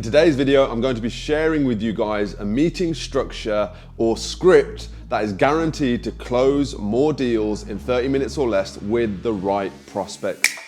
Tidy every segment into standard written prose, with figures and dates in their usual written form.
In today's video, I'm going to be sharing with you guys a meeting structure or script that is guaranteed to close more deals in 30 minutes or less with the right prospects.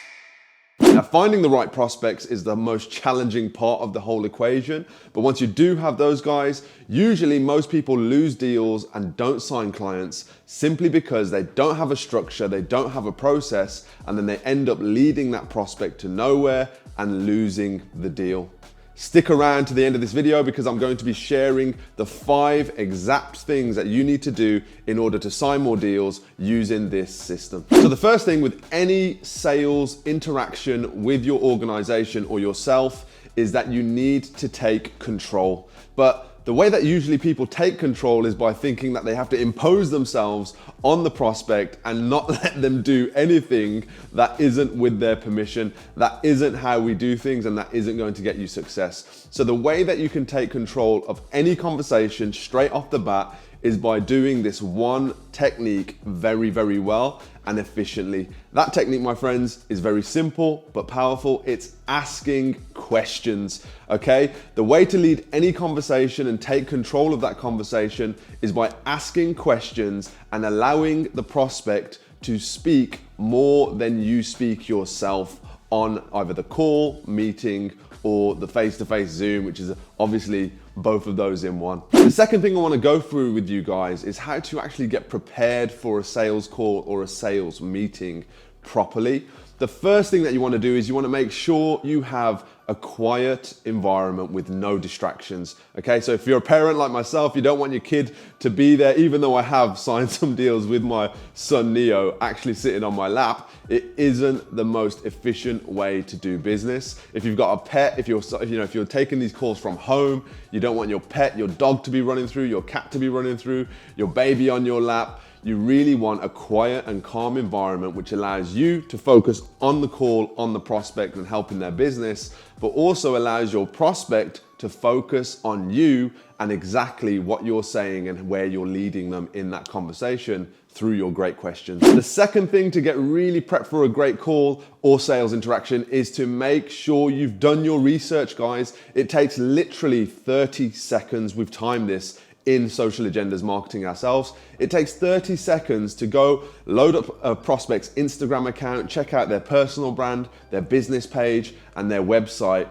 Now, finding the right prospects is the most challenging part of the whole equation, but once you do have those guys, usually most people lose deals and don't sign clients simply because they don't have a structure, they don't have a process, and then they end up leading that prospect to nowhere and losing the deal. Stick around to the end of this video because I'm going to be sharing the 5 exact things that you need to do in order to sign more deals using this system. So the first thing with any sales interaction with your organization or yourself is that you need to take control. But the way that usually people take control is by thinking that they have to impose themselves on the prospect and not let them do anything that isn't with their permission. That isn't how we do things, and that isn't going to get you success. So the way that you can take control of any conversation straight off the bat is by doing this one technique very, very well and efficiently. That technique, my friends, is very simple but powerful. It's asking questions, okay? The way to lead any conversation and take control of that conversation is by asking questions and allowing the prospect to speak more than you speak yourself on either the call, meeting, or the face-to-face Zoom, which is obviously both of those in one. The second thing I want to go through with you guys is how to actually get prepared for a sales call or a sales meeting properly. The first thing that you want to do is you want to make sure you have a quiet environment with no distractions. Okay, so if you're a parent like myself, you don't want your kid to be there, even though I have signed some deals with my son Neo actually sitting on my lap. It isn't the most efficient way to do business. If you've got a pet, if you're taking these calls from home, you don't want your pet, your dog to be running through, your cat to be running through, your baby on your lap. You really want a quiet and calm environment which allows you to focus on the call, on the prospect and helping their business, but also allows your prospect to focus on you and exactly what you're saying and where you're leading them in that conversation through your great questions. The second thing to get really prepped for a great call or sales interaction is to make sure you've done your research, guys. It takes literally 30 seconds. We've timed this in Social Agendas Marketing ourselves. It takes 30 seconds to go load up a prospect's Instagram account, check out their personal brand, their business page, and their website.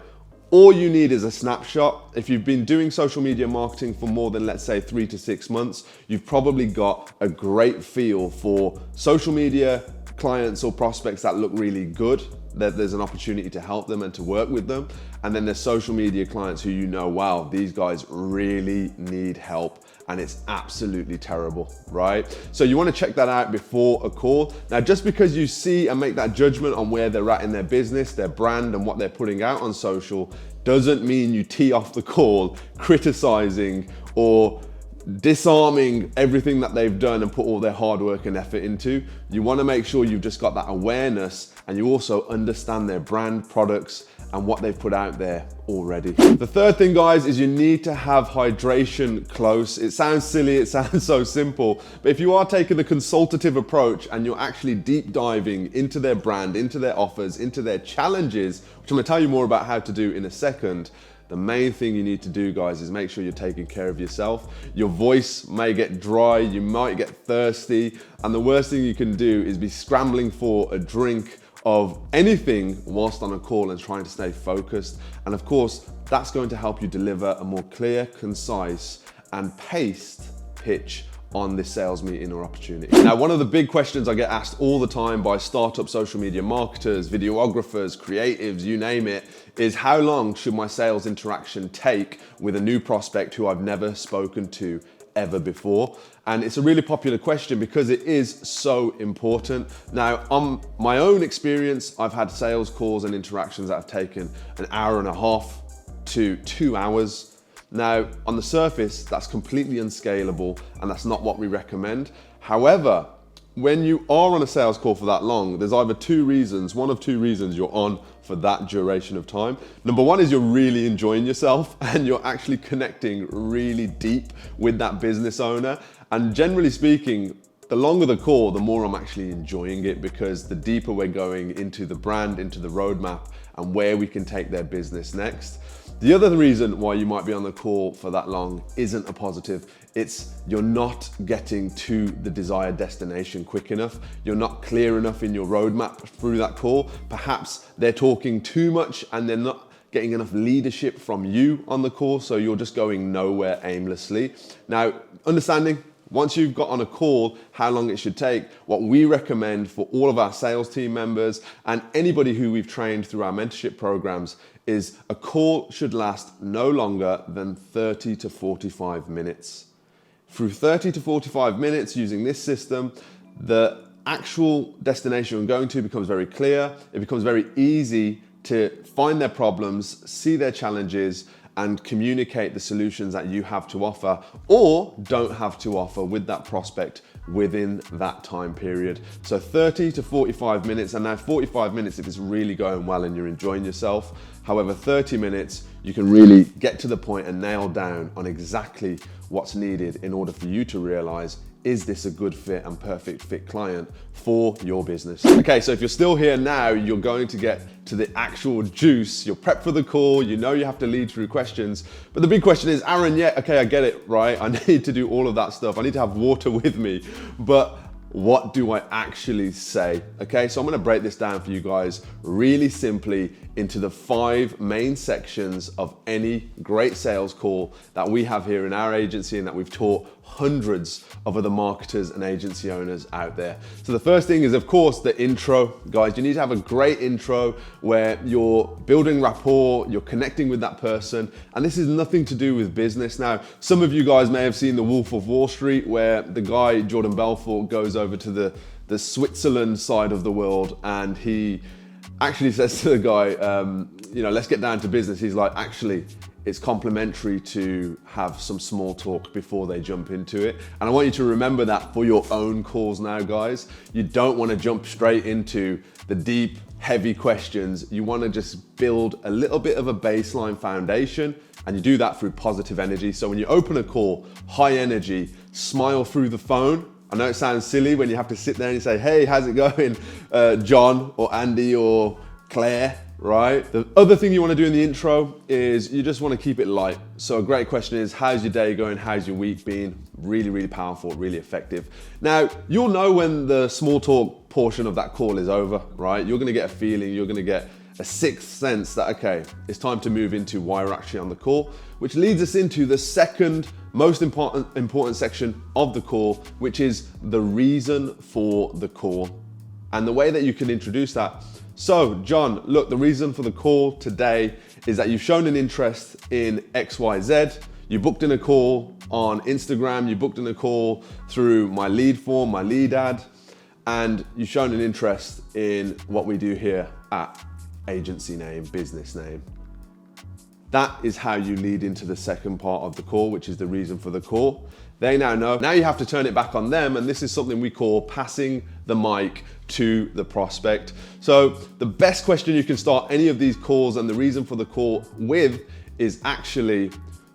All you need is a snapshot. If you've been doing social media marketing for more than, let's say, 3 to 6 months, you've probably got a great feel for social media clients or prospects that look really good, that there's an opportunity to help them and to work with them. And then there's social media clients who you know, wow, these guys really need help and it's absolutely terrible, right? So you want to check that out before a call. Now, just because you see and make that judgment on where they're at in their business, their brand and what they're putting out on social, doesn't mean you tee off the call criticizing or disarming everything that they've done and put all their hard work and effort into. You want to make sure you've just got that awareness and you also understand their brand, products, and what they've put out there already. The third thing, guys, is you need to have hydration close. It sounds silly, it sounds so simple, but if you are taking the consultative approach and you're actually deep diving into their brand, into their offers, into their challenges, which I'm gonna tell you more about how to do in a second, the main thing you need to do, guys, is make sure you're taking care of yourself. Your voice may get dry, you might get thirsty, and the worst thing you can do is be scrambling for a drink of anything whilst on a call and trying to stay focused. And of course, that's going to help you deliver a more clear, concise, and paced pitch on this sales meeting or opportunity. Now, one of the big questions I get asked all the time by startup social media marketers, videographers, creatives, you name it, is how long should my sales interaction take with a new prospect who I've never spoken to ever before? And it's a really popular question because it is so important. Now, on my own experience, I've had sales calls and interactions that have taken an hour and a half to 2 hours. Now, on the surface, that's completely unscalable and that's not what we recommend. However, when you are on a sales call for that long, there's either one of two reasons you're on for that duration of time. Number one is you're really enjoying yourself and you're actually connecting really deep with that business owner. And generally speaking, the longer the call, the more I'm actually enjoying it because the deeper we're going into the brand, into the roadmap, and where we can take their business next. The other reason why you might be on the call for that long isn't a positive. It's you're not getting to the desired destination quick enough. You're not clear enough in your roadmap through that call. Perhaps they're talking too much and they're not getting enough leadership from you on the call, so you're just going nowhere aimlessly. Now, understanding once you've got on a call how long it should take, what we recommend for all of our sales team members and anybody who we've trained through our mentorship programs is a call should last no longer than 30 to 45 minutes. Through 30 to 45 minutes using this system, the actual destination you're going to becomes very clear. It becomes very easy to find their problems, see their challenges, and communicate the solutions that you have to offer or don't have to offer with that prospect within that time period. So 30 to 45 minutes, and now 45 minutes if it's really going well and you're enjoying yourself. However, 30 minutes, you can really get to the point and nail down on exactly what's needed in order for you to realize, is this a good fit and perfect fit client for your business? Okay, so if you're still here now, you're going to get to the actual juice. You're prepped for the call, you know you have to lead through questions, but the big question is, Aaron, yeah, okay, I get it, right? I need to do all of that stuff. I need to have water with me, but what do I actually say? Okay, so I'm gonna break this down for you guys really simply into the 5 main sections of any great sales call that we have here in our agency and that we've taught hundreds of other marketers and agency owners out there. So the first thing is, of course, the intro. Guys, you need to have a great intro where you're building rapport, you're connecting with that person, and this is nothing to do with business. Now, some of you guys may have seen The Wolf of Wall Street, where the guy, Jordan Belfort, goes over to the Switzerland side of the world, and he actually says to the guy, let's get down to business. He's like, actually, it's complimentary to have some small talk before they jump into it. And I want you to remember that for your own calls now, guys. You don't want to jump straight into the deep, heavy questions. You want to just build a little bit of a baseline foundation, and you do that through positive energy. So when you open a call, high energy, smile through the phone. I know it sounds silly when you have to sit there and you say, hey, how's it going, John or Andy or Claire, right? The other thing you want to do in the intro is you just want to keep it light. So a great question is, how's your day going? How's your week been? Really, really powerful, really effective. Now, you'll know when the small talk portion of that call is over, right? You're going to get a feeling, you're going to get a sixth sense that, okay, it's time to move into why we're actually on the call, which leads us into the second most important section of the call, which is the reason for the call and the way that you can introduce that. So, John, look, the reason for the call today is that you've shown an interest in XYZ. You booked in a call on Instagram, you booked in a call through my lead form, my lead ad, and you've shown an interest in what we do here at agency name, business name. That is how you lead into the second part of the call, which is the reason for the call. They now know. Now you have to turn it back on them, and this is something we call passing the mic to the prospect. So the best question you can start any of these calls and the reason for the call with is actually,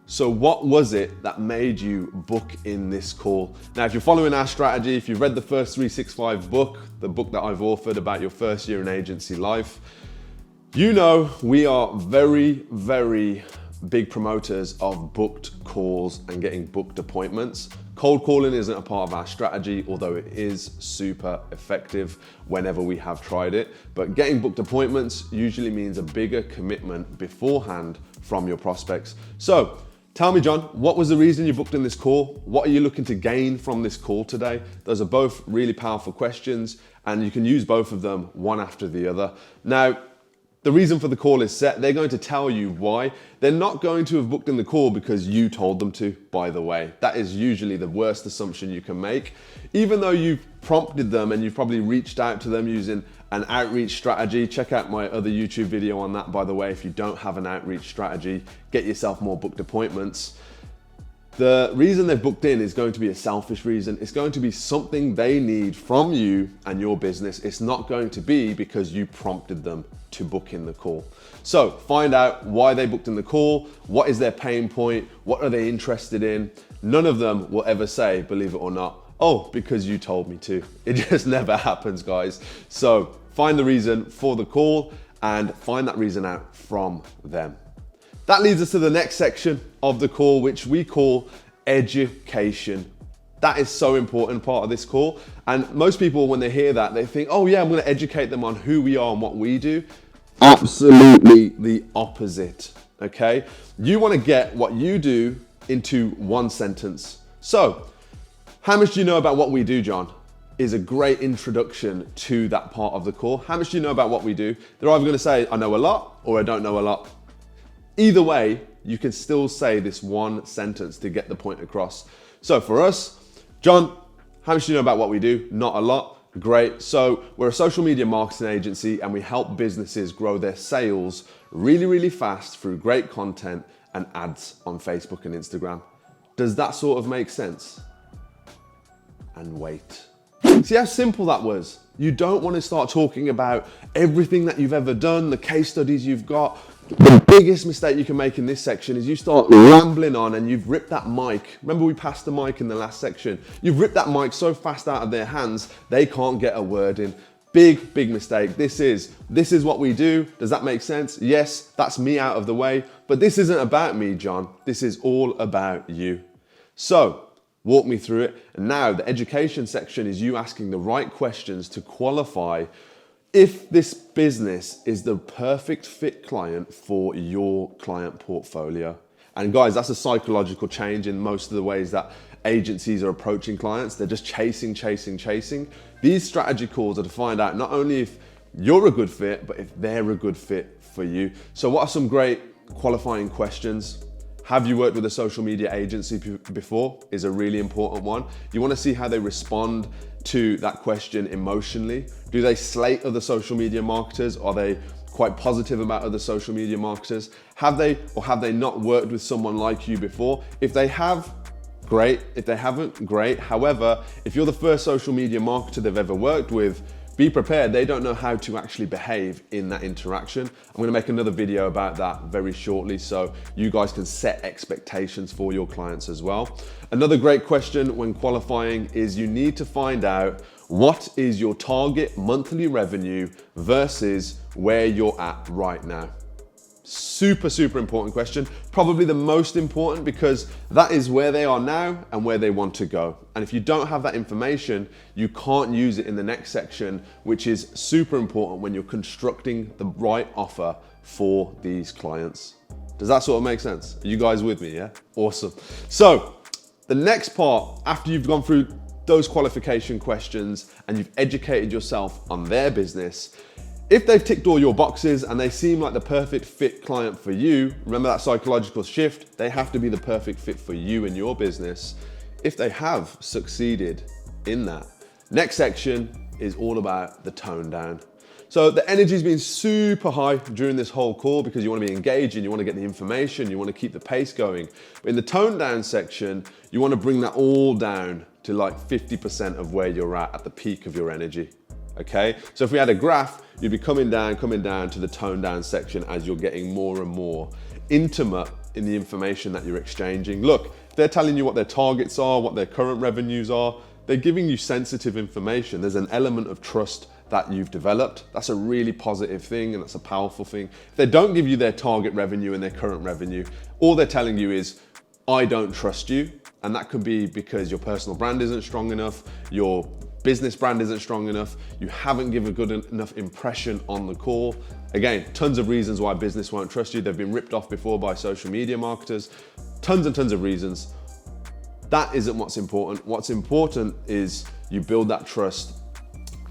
so what was it that made you book in this call? Now, if you're following our strategy, if you've read the First 365 book, the book that I've authored about your first year in agency life, you know we are very, very big promoters of booked calls and getting booked appointments. Cold calling isn't a part of our strategy, although it is super effective whenever we have tried it. But getting booked appointments usually means a bigger commitment beforehand from your prospects. So tell me, John, what was the reason you booked in this call? What are you looking to gain from this call today? Those are both really powerful questions, and you can use both of them one after the other. Now, the reason for the call is set. They're going to tell you why. They're not going to have booked in the call because you told them to, by the way. That is usually the worst assumption you can make. Even though you've prompted them and you've probably reached out to them using an outreach strategy. Check out my other YouTube video on that, by the way. If you don't have an outreach strategy, get yourself more booked appointments. The reason they've booked in is going to be a selfish reason. It's going to be something they need from you and your business. It's not going to be because you prompted them to book in the call. So find out why they booked in the call. What is their pain point? What are they interested in? None of them will ever say, believe it or not, oh, because you told me to. It just never happens, guys. So find the reason for the call and find that reason out from them. That leads us to the next section of the call, which we call education. That is so important part of this call. And most people, when they hear that, they think, oh yeah, I'm going to educate them on who we are and what we do. Absolutely the opposite, okay? You want to get what you do into one sentence. So, how much do you know about what we do, John? Is a great introduction to that part of the call. How much do you know about what we do? They're either going to say, I know a lot, or I don't know a lot. Either way, you can still say this one sentence to get the point across. So for us, John, how much do you know about what we do? Not a lot. Great. So we're a social media marketing agency and we help businesses grow their sales really, really fast through great content and ads on Facebook and Instagram. Does that sort of make sense? And wait. See how simple that was? You don't want to start talking about everything that you've ever done, the case studies you've got. The biggest mistake you can make in this section is you start rambling on and you've ripped that mic. Remember we passed the mic in the last section. You've ripped that mic so fast out of their hands, they can't get a word in. Big, big mistake. This is what we do. Does that make sense? Yes, that's me out of the way, but this isn't about me, John. This is all about you. So, walk me through it. And now the education section is you asking the right questions to qualify if this business is the perfect fit client for your client portfolio. And guys, that's a psychological change in most of the ways that agencies are approaching clients. They're just chasing. These strategy calls are to find out not only if you're a good fit, but if they're a good fit for you. So what are some great qualifying questions? Have you worked with a social media agency before is a really important one. You want to see how they respond to that question emotionally. Do they slate other social media marketers? Are they quite positive about other social media marketers? Have they or have they not worked with someone like you before? If they have, great. If they haven't, great. However, if you're the first social media marketer they've ever worked with, be prepared, they don't know how to actually behave in that interaction. I'm gonna make another video about that very shortly so you guys can set expectations for your clients as well. Another great question when qualifying is you need to find out what is your target monthly revenue versus where you're at right now. Super, super important question. Probably the most important because that is where they are now and where they want to go. And if you don't have that information, you can't use it in the next section, which is super important when you're constructing the right offer for these clients. Does that sort of make sense? Are you guys with me, yeah? Awesome. So the next part, after you've gone through those qualification questions and you've educated yourself on their business, if they've ticked all your boxes and they seem like the perfect fit client for you, remember that psychological shift, they have to be the perfect fit for you and your business. If they have succeeded in that, next section is all about the tone down. So the energy's been super high during this whole call because you want to be engaging, you want to get the information, you want to keep the pace going. But in the tone down section, you want to bring that all down to like 50% of where you're at the peak of your energy. Okay, so if we had a graph, you'd be coming down to the tone down section as you're getting more and more intimate in the information that you're exchanging. Look, they're telling you what their targets are, what their current revenues are. They're giving you sensitive information. There's an element of trust that you've developed. That's a really positive thing and that's a powerful thing. If they don't give you their target revenue and their current revenue, all they're telling you is, I don't trust you. And that could be because your personal brand isn't strong enough, your business brand isn't strong enough, you haven't given a good enough impression on the call. Again, tons of reasons why business won't trust you. They've been ripped off before by social media marketers. Tons and tons of reasons. That isn't what's important. What's important is you build that trust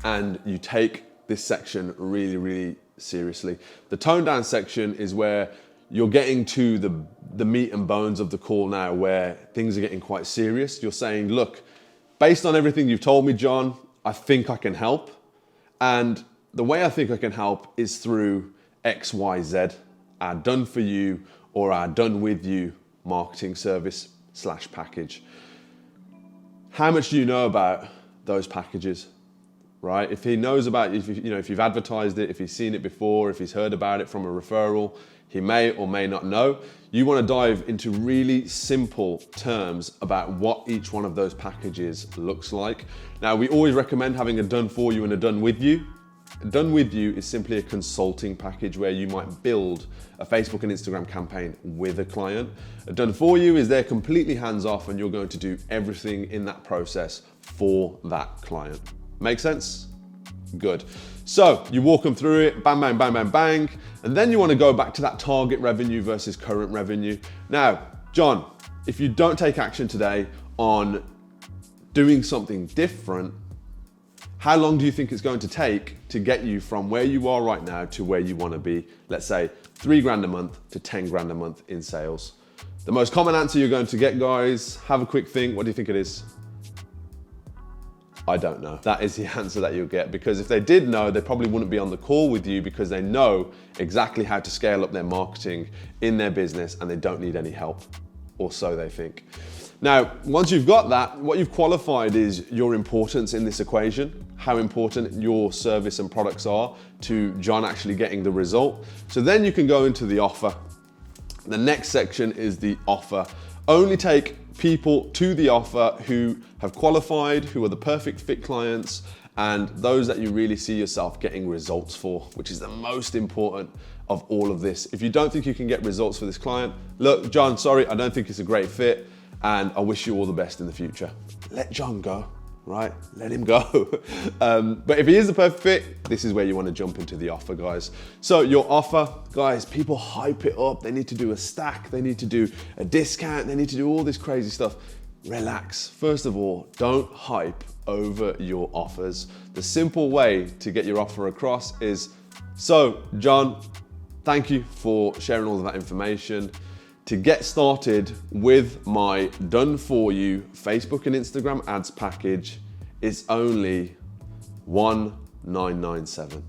and you take this section really, really seriously. The tone down section is where you're getting to the meat and bones of the call now, where things are getting quite serious. You're saying, look, based on everything you've told me, John, I think I can help. And the way I think I can help is through X, Y, Z, our done for you or our done with you marketing service / package. How much do you know about those packages, right? If he knows about, if you've advertised it, if he's seen it before, if he's heard about it from a referral, he may or may not know. You want to dive into really simple terms about what each one of those packages looks like. Now, we always recommend having a done for you and a done with you. Done With You is simply a consulting package where you might build a Facebook and Instagram campaign with a client. Done For You is they're completely hands off and you're going to do everything in that process for that client. Make sense? Good. So you walk them through it, bang, bang, bang, bang, bang, and then you want to go back to that target revenue versus current revenue. Now, John, if you don't take action today on doing something different, how long do you think it's going to take to get you from where you are right now to where you want to be? Let's say 3 grand a month to 10 grand a month in sales. The most common answer you're going to get, guys, have a quick think. What do you think it is? I don't know. That is the answer that you'll get, because if they did know, they probably wouldn't be on the call with you because they know exactly how to scale up their marketing in their business and they don't need any help, or so they think. Now, once you've got that, what you've qualified is your importance in this equation, how important your service and products are to John actually getting the result. So then you can go into the offer. The next section is the offer. Only take people to the offer who have qualified, who are the perfect fit clients, and those that you really see yourself getting results for, which is the most important of all of this. If you don't think you can get results for this client, look, John, sorry, I don't think it's a great fit, and I wish you all the best in the future. Let John go, right? Let him go. But if he is the perfect fit, this is where you want to jump into the offer, guys. So your offer, guys, people hype it up. They need to do a stack. They need to do a discount. They need to do all this crazy stuff. Relax. First of all, don't hype over your offers. The simple way to get your offer across is, so John, thank you for sharing all of that information. To get started with my Done For You Facebook and Instagram ads package, it's only $1,997.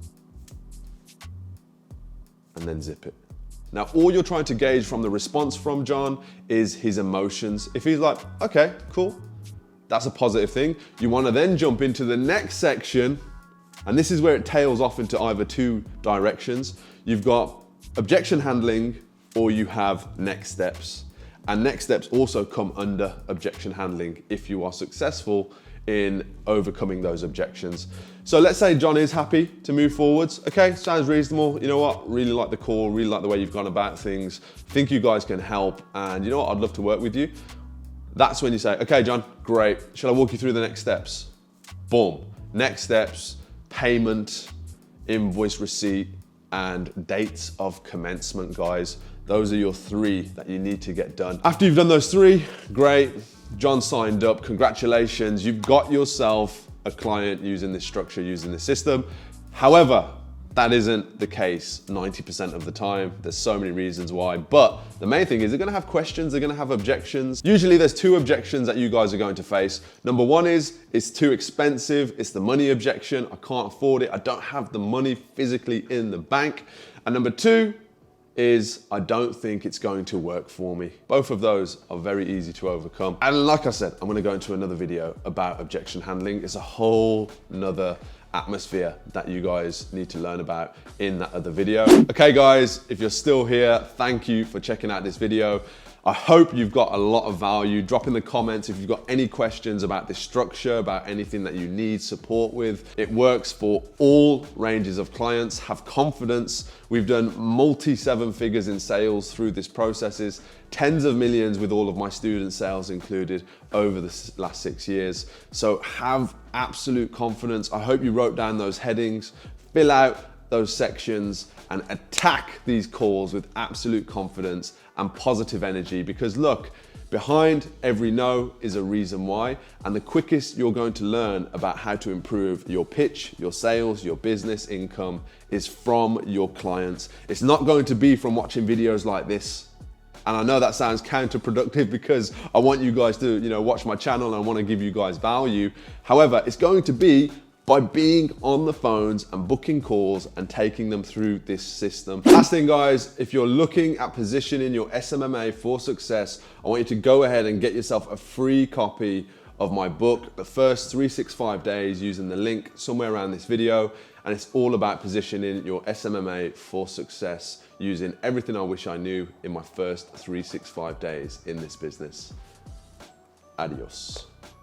And then zip it. Now, all you're trying to gauge from the response from John is his emotions. If he's like, okay, cool, that's a positive thing. You want to then jump into the next section, and this is where it tails off into either 2 directions. You've got objection handling, or you have next steps. And next steps also come under objection handling if you are successful in overcoming those objections. So let's say John is happy to move forwards. Okay, sounds reasonable. You know what? Really like the call, really like the way you've gone about things. Think you guys can help, and you know what? I'd love to work with you. That's when you say, okay, John, great. Shall I walk you through the next steps? Boom. Next steps, payment, invoice receipt, and dates of commencement, guys. Those are your 3 that you need to get done. After you've done those 3, great. John signed up, congratulations. You've got yourself a client using this structure, using this system. However, that isn't the case 90% of the time. There's so many reasons why, but the main thing is they're gonna have questions, they're gonna have objections. Usually there's 2 objections that you guys are going to face. Number 1 is, it's too expensive. It's the money objection. I can't afford it. I don't have the money physically in the bank. And number 2 is, I don't think it's going to work for me. Both of those are very easy to overcome. And like I said, I'm gonna go into another video about objection handling. It's a whole nother atmosphere that you guys need to learn about in that other video. Okay guys, if you're still here, thank you for checking out this video. I hope you've got a lot of value. Drop in the comments if you've got any questions about this structure, about anything that you need support with. It works for all ranges of clients. Have confidence. We've done multi-7 figures in sales through this processes, tens of millions with all of my student sales included over the last 6 years. So have absolute confidence. I hope you wrote down those headings, fill out those sections, and attack these calls with absolute confidence and positive energy, because look, behind every no is a reason why, and the quickest you're going to learn about how to improve your pitch, your sales, your business income is from your clients. It's not going to be from watching videos like this. And I know that sounds counterproductive because I want you guys to, watch my channel and I want to give you guys value. However, it's going to be by being on the phones and booking calls and taking them through this system. Last thing guys, if you're looking at positioning your SMMA for success, I want you to go ahead and get yourself a free copy of my book, The First 365 Days, using the link somewhere around this video. And it's all about positioning your SMMA for success using everything I wish I knew in my first 365 days in this business. Adios.